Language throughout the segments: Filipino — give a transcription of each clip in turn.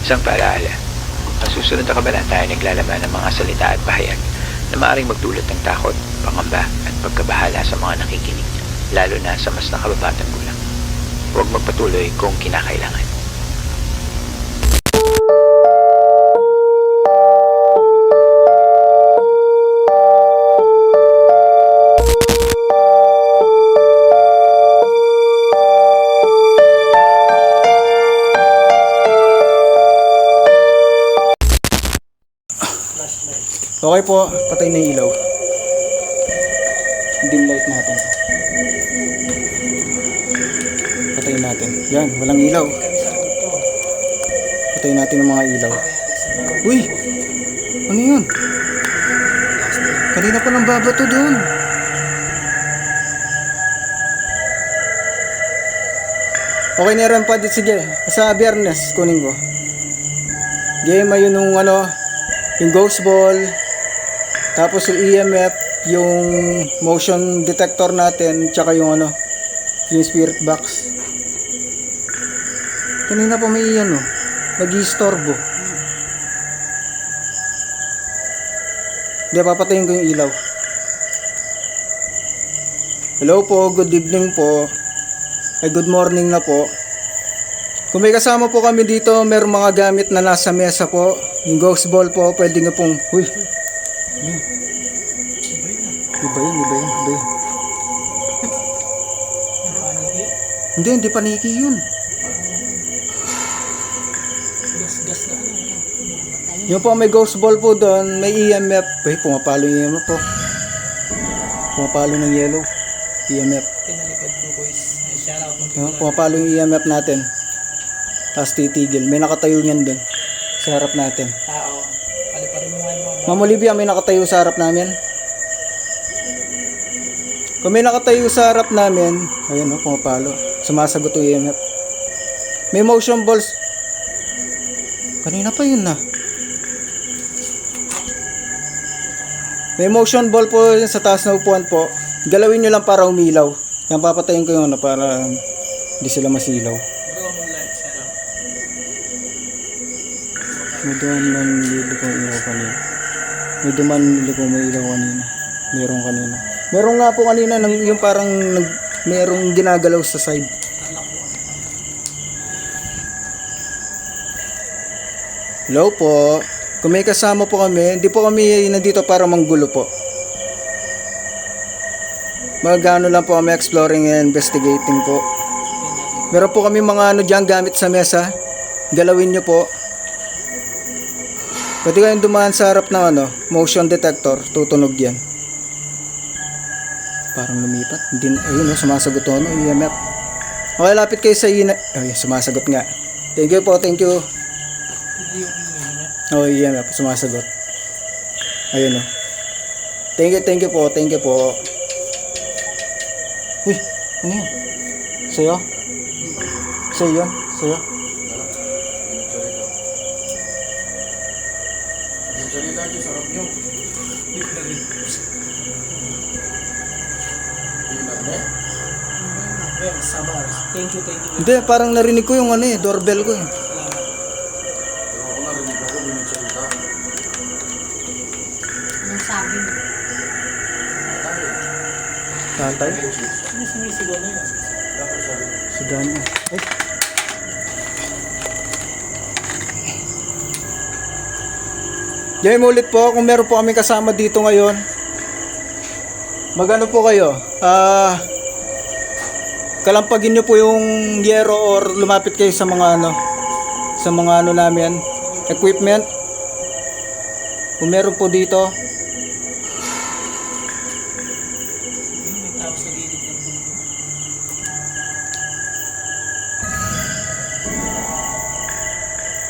Isang paalaala, ang susunod na kabanata ay naglalaman ng mga salita at pahayag na maaaring magdulot ng takot, pangamba at pagkabahala sa mga nakikinig, lalo na sa mas nakababatang gulang. Huwag magpatuloy kung kinakailangan. Okay po, patay na yung ilaw. Dim light natin. Patayin natin. Yan, walang ilaw. Patayin natin ang mga ilaw. Uy! Ano yun? Kanina pa nang babato doon. Okay na rin pa dito, sige. Sa Biyernes, kunin ko. Game ayun nung yung ghost ball. Tapos yung EMF, yung motion detector natin, tsaka yung yung spirit box. Kanina pa may nag-i-istorbo. Hindi, papatayin ko yung ilaw. Hello po, good evening po. Ay, good morning na po. Kung may kasama po kami dito, merong mga gamit na nasa mesa po. Yung ghost ball po, pwede nga pong, uy. Iba yun. Hindi paniki yun. Yung po may ghost ball po doon, may EMF. Ay, pumapalo yung EMF po. Pumapalo ng yellow. EMF. Pumapalo yung EMF natin. Tapos titigil. May nakatayo niyan doon. Sa harap natin. Ma'am Olivia, may nakatayo sa harap namin. Kung may nakatayo sa harap namin, ayun pumapalo. Sumasagot yung EMF. May motion balls. Kanina pa yun na. May motion ball po sa taas na upuan po. Galawin nyo lang para umilaw. Yan, papatayin ko yung para hindi sila masilaw. May duman nili kong ilaw kanina. Meron kanina. Meron nga po kanina yung parang merong ginagalaw sa side. Hello po. Kung may kasama po kami, hindi po kami nandito para manggulo po. Magano lang po kami, exploring and investigating po. Meron po kami mga dyan gamit sa mesa. Galawin nyo po. Pwede kayong dumaan sa harap ng motion detector. Tutunog yan. Parang lumipat. Ayun sumasagot EMF. Okay, lapit kayo sa ay, sumasagot nga. Thank you po, thank you. EMF, sumasagot. Ayun Thank you po. Uy, ano yan? Sa'yo? Sa'yo? Thank you. Hindi, parang narinig ko yung doorbell ko eh. Anong sabi mo? Tatay? Ano sumisigaw na yun? Sigaw niya. Ay. Game ulit po, kung meron po kami kasama dito ngayon. Magano po kayo? Kalampagin nyo po yung yero or lumapit kayo sa mga namin equipment. Kung meron po dito. May tao sa gilid ng mundo.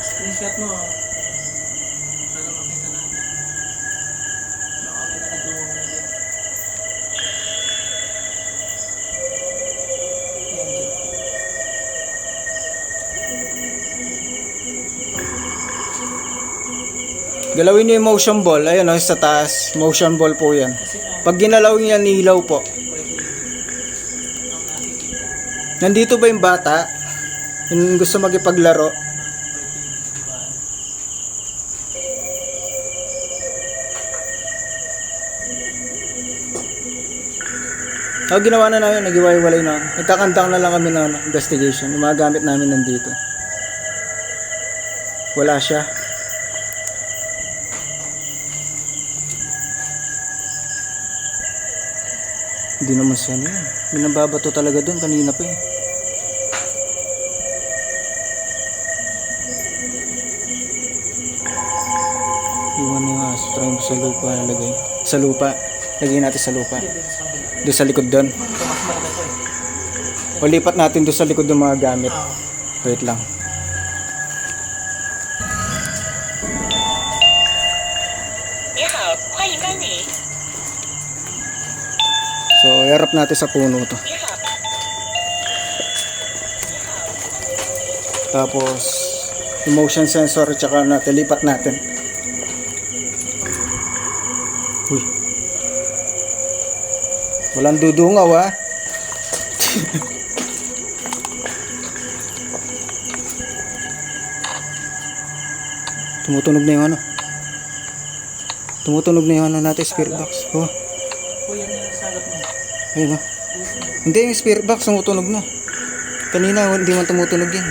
Screenshot mo. Para makita natin. Baka may nakatuwang na din. Galawin nyo yung motion ball. Ayun sa taas. Motion ball po yan. Pag ginalaw nyo yan, ilaw po. Nandito ba yung bata? Yung gusto makipaglaro? So, ginawa na namin, nag-iwalay na. Nagkakandang na lang kami ng investigation. Yung mga gamit namin nandito. Wala siya. Hindi naman siya na yan. May nambabato talaga doon kanina pa eh. Iwan na yung aso. Try mo sa lupa nalagay. Sa lupa. Lagay natin sa lupa. Doon sa likod doon. Ito mas malaki to eh. O lipat natin doon sa likod ng mga gamit. Wait lang. So, iharap natin sa puno to. Tapos, yung motion sensor, tsaka natin, lipat natin. Uy. Walang dudungaw ha. Tumutunog na yung ano. Tumutunog na yung ano natin, spirit box. Oh, Uy, yan yung sagot mo. ayun oh. Hindi, yung spirit box tumutunog na. Kanina, hindi man tumutunog yan.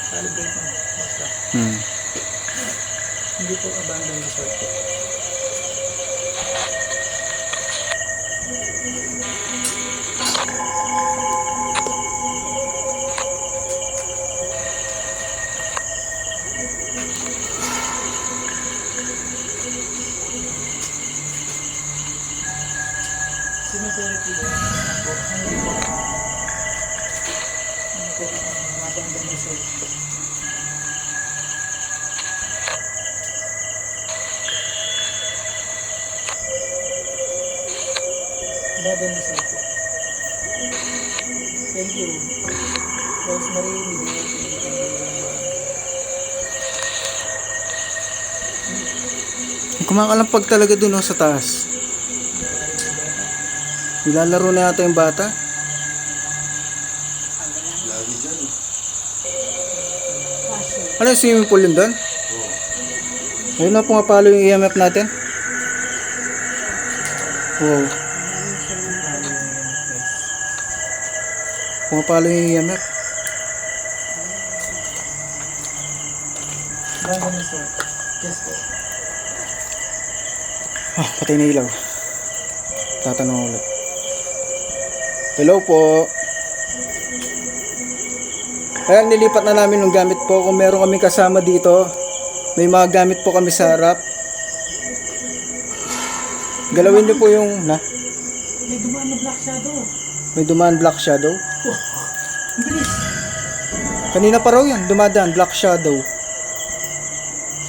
Calibrate mo. Basta. Hindi po abandon resort po. Cemetery po. Hindi po. Hindi po. Abandon resort. Abandon resort po. Thank you. Rosemary, Miguel. Kumakalampag talaga dun oh, sa taas. Nilalaro na yata yung bata. Ano yung swimming pool yun doon? Ayun na, pumapalo yung EMF natin. Wow. Pumapalo yung EMF. Abandon resort. Yes po. Ah, patay na ilaw. Tatanong ulit. Hello po. Ayan, nilipat na namin yung gamit po. Kung meron kami kasama dito, may mga gamit po kami sa harap. Galawin niyo po yung... May dumaan na black shadow. May dumaan black shadow. Ang bilis. Kanina pa raw yan, dumadaan black shadow.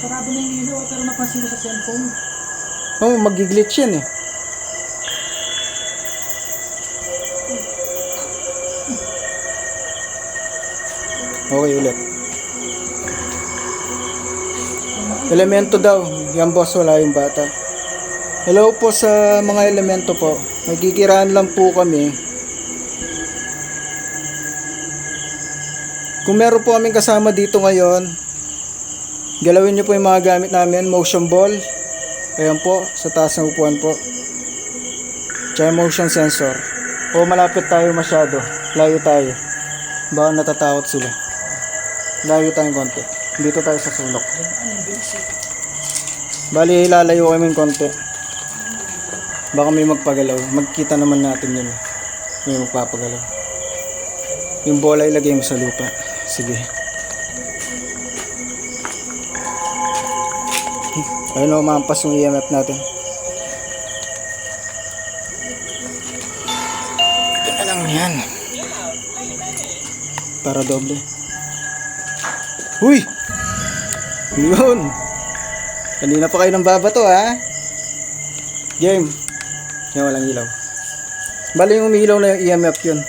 Sarado na yung ilaw pero napansin mo sa cellphone. Oh, mag-glitch yan eh. Okay ulit. Elemento daw. Yan boss, wala yung bata. Hello po sa mga elemento po. Magkikiraan lang po kami. Kung meron po kaming kasama dito ngayon, galawin nyo po yung mga gamit namin. Motion ball. Ayan po, sa taas ng upuan po. Tsaka motion sensor. O malapit tayo masyado. Layo tayo. Baka natatakot sila. Layo tayong konti. Dito tayo sa sulok. Bali, lalayo kami ng konti. Baka may magpagalaw. Magkita naman natin yun. May magpapagalaw. Yung bola ilagay mo sa lupa. Sige. Ayun o, mampas yung EMF natin. Ito na lang yan. Para doble. Huy! Yun! Kanina pa kayo ng babato ha? Game. Yan, walang ilaw. Bali yung umiilaw na yung EMF yun.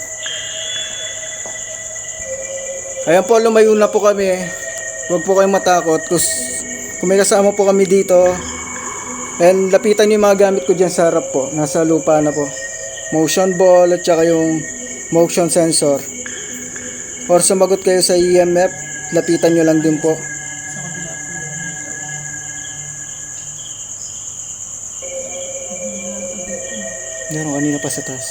Ayan po, lumayo na po kami. Huwag po kayong matakot. Kung may kasama po kami dito, and lapitan nyo yung mga gamit ko dyan sa harap po. Nasa lupa na po. Motion ball at saka yung motion sensor. or sumagot kayo sa EMF, lapitan nyo lang din po. Sa kabila po yung ilaw. Meron kanina pa sa taas.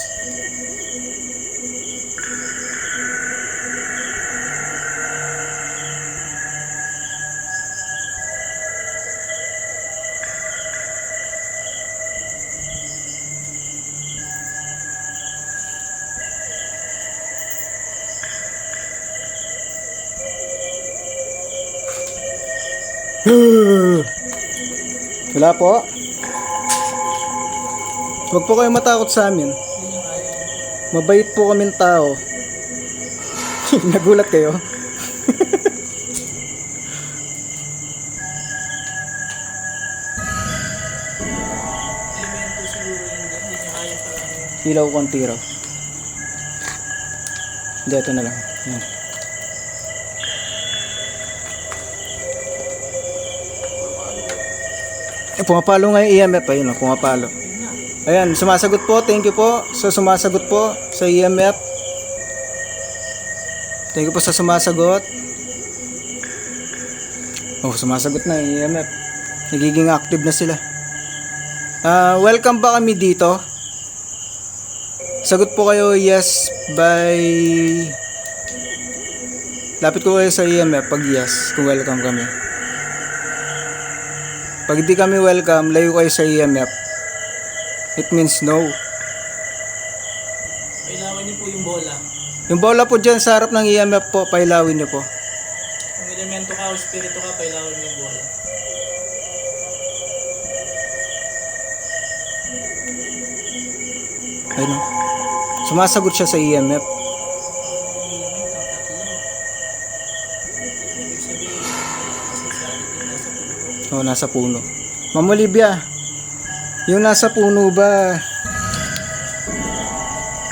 Wala po. Huwag po kayo matakot sa amin. Hindi niya kaya. Mabait po kaming tao. Nagulat kayo? Elemento siguro hindi niya kaya pala. Ilaw konti raw. Hindi, ito na lang. Yan. Pumapalo nga yung EMF. Ayun o, pumapalo. Ayan, sumasagot po. Thank you po sa sumasagot po sa EMF. Thank you po sa sumasagot. Oh, sumasagot na yung EMF. Nagiging active na sila. Welcome ba kami dito? Sagot po kayo yes by... Lapit ko kayo sa EMF pag yes, kung welcome kami. Pag hindi kami welcome, layo kayo sa EMF. It means no. Pailawin niyo po yung bola. Yung bola po dyan sa harap ng EMF po, pailawin nyo po. Kung elemento ka o espiritu ka, pailawin niyo yung bola. Ayun o. Sumasagot siya sa EMF. Ang elemento, tatlo. Ibig sabihin, kasi sa atin yung nasa puno. O, nasa puno. Ma'am Olivia, yung nasa puno ba...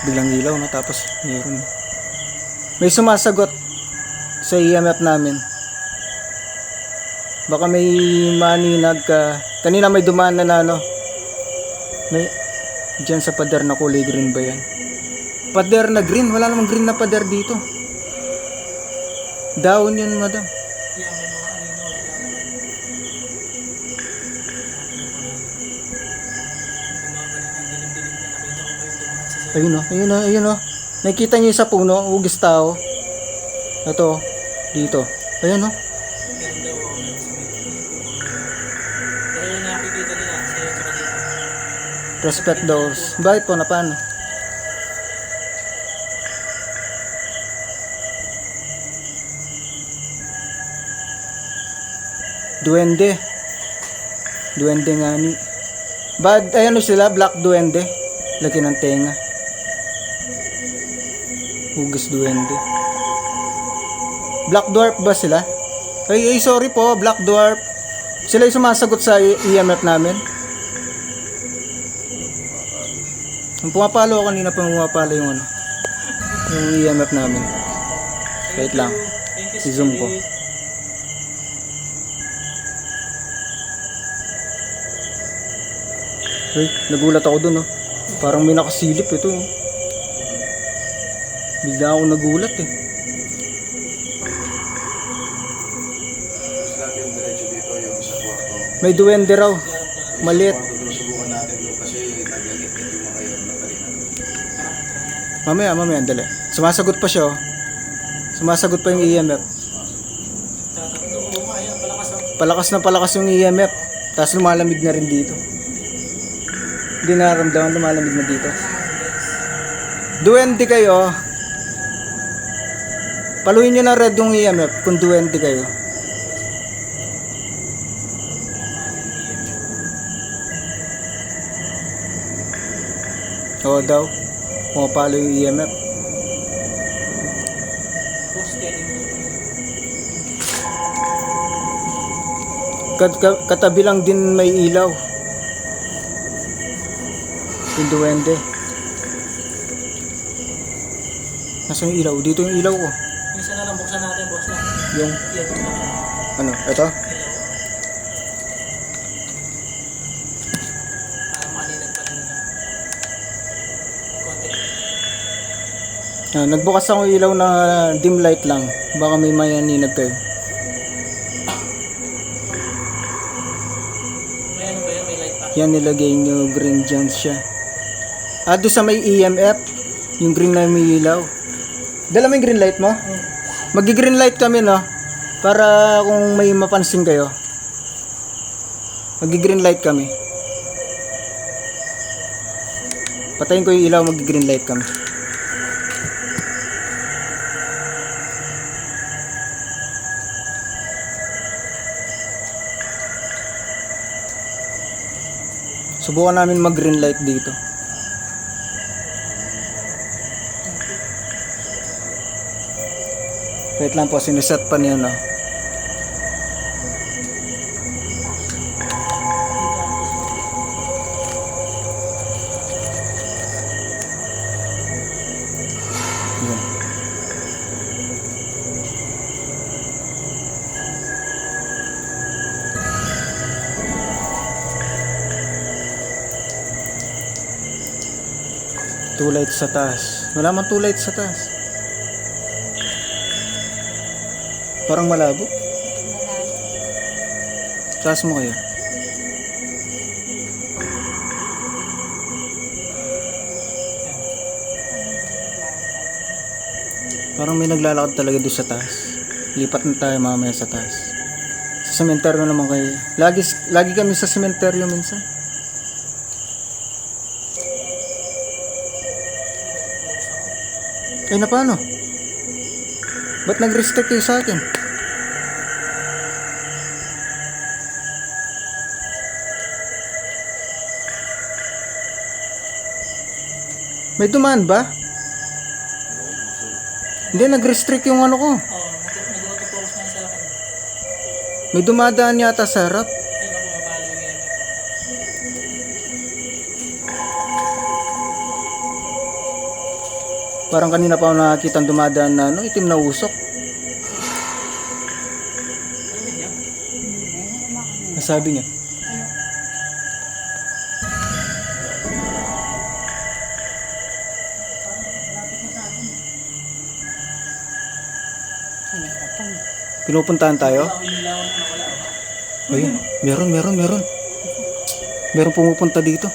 Biglang ilaw na tapos meron. May sumasagot sa EMF namin. Baka may maninag ka. Kanina may dumaan na ano. May... Diyan sa pader na kulay green ba yan? Pader na green? Wala namang green na pader dito. Down yun, madam. Yan, may mga anino. Ayun o, ayun o, ayun o. Nakikita niyo sa puno, hugis tao. Ito, dito. Ayun o. Meron daw ako nagsasabi. Pero yung nakikita nila, sa'yo tsaka dito. Respect those. Bakit po, na paano? Duwende. Duwende nga ni. Bad, ayun o sila, black duwende. Laki ng tenga. Hugis duwende. Black dwarf ba sila? Ay, sorry po, black dwarf. Sila yung sumasagot sa EMF namin. Ang pumapalo ako kanina pa pumapalo yung ano. Yung EMF namin. Wait lang. Thank you, I-zoom ko. Spirit. Ay, nagulat ako dun, oh. Parang may nakasilip ito, oh. Bigla ako nagulat, eh. Sabi yung diretso dito yung sa kwarto. May duwende raw. Maliit. Kwarto doon, subukan natin doon kasi naglalit yung mga kayo na kanina. Mamaya, dali. Sumasagot pa siya, oh. Sumasagot pa yung EMF. Tatatlo ko, ayan, palakas ang Palakas yung EMF. Tapos lumalamig na rin dito. Hindi nararamdaman, lumalamig na dito. Duwende kayo. Paluin nyo na red yung EMF kung duwende kayo. Oo daw. Pumapalo yung EMF. boss, steady mo. Katabi lang din may ilaw. Yung duwende. Nasaan yung ilaw? Dito yung ilaw ko. Minsan na lang buksan natin, boss lang. Yung, Yan, ano, ito? ilaw. Para maninag pa rin nila. Konti. Nagbukas ako ilaw na dim light lang. Baka may mayaninag kayo. May ano ba yan? May light pa. Yan, nilagay nyo green dyan siya. Doon sa may EMF, yung green na may ilaw. Dala mo yung green light mo? Magi-green light kami, no? Para kung may mapansin kayo. Magi-green light kami. Patayin ko yung ilaw, magi-green light kami. Subukan namin mag-green light dito. Wait lang po, sinuset pa niya, no? Yan. Two lights sa taas. Wala man two lights sa taas. Parang malabo. Taas mo kayo. Parang may naglalakad talaga doon sa taas. Lipat na tayo mamaya sa taas. Sa sementeryo naman kayo. Lagi kami sa sementeryo minsan. Na paano? Ba't nag-restrict kayo sa akin? May dumaan ba? Hindi, nag-restrict yung ano ko. Oo, nag-auto-focus na sa akin. May dumadaan yata sa harap. Ayun ako, mabalo yung EMF. Parang kanina pa ako nakakita dumadaan na ano, itim na usok. Nasabi niya. Pinupuntahan tayo? Ayun, meron. Meron pumupunta dito.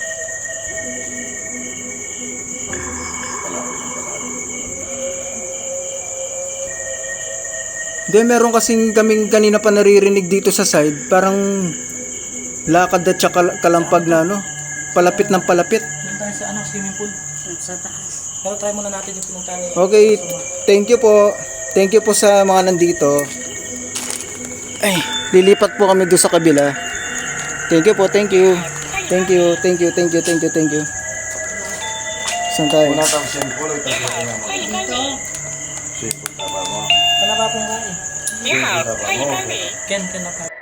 Hindi, meron kasing kaming kanina pa naririnig dito sa side, parang lakad at saka kalampag na ano, palapit ng palapit. Doon tayo sa swimming pool. Sa taas. Pero try muna natin yung pinuntahan niya. Okay, thank you po. Thank you po sa mga nandito. Ay, lilipat po kami doon sa kabila. Thank you po, thank you. Thank you. Saan tayo? Wala tayong simple, ito po naman. Simple taba mo. Kanapa po nga eh. Simple taba mo. Ken na pa.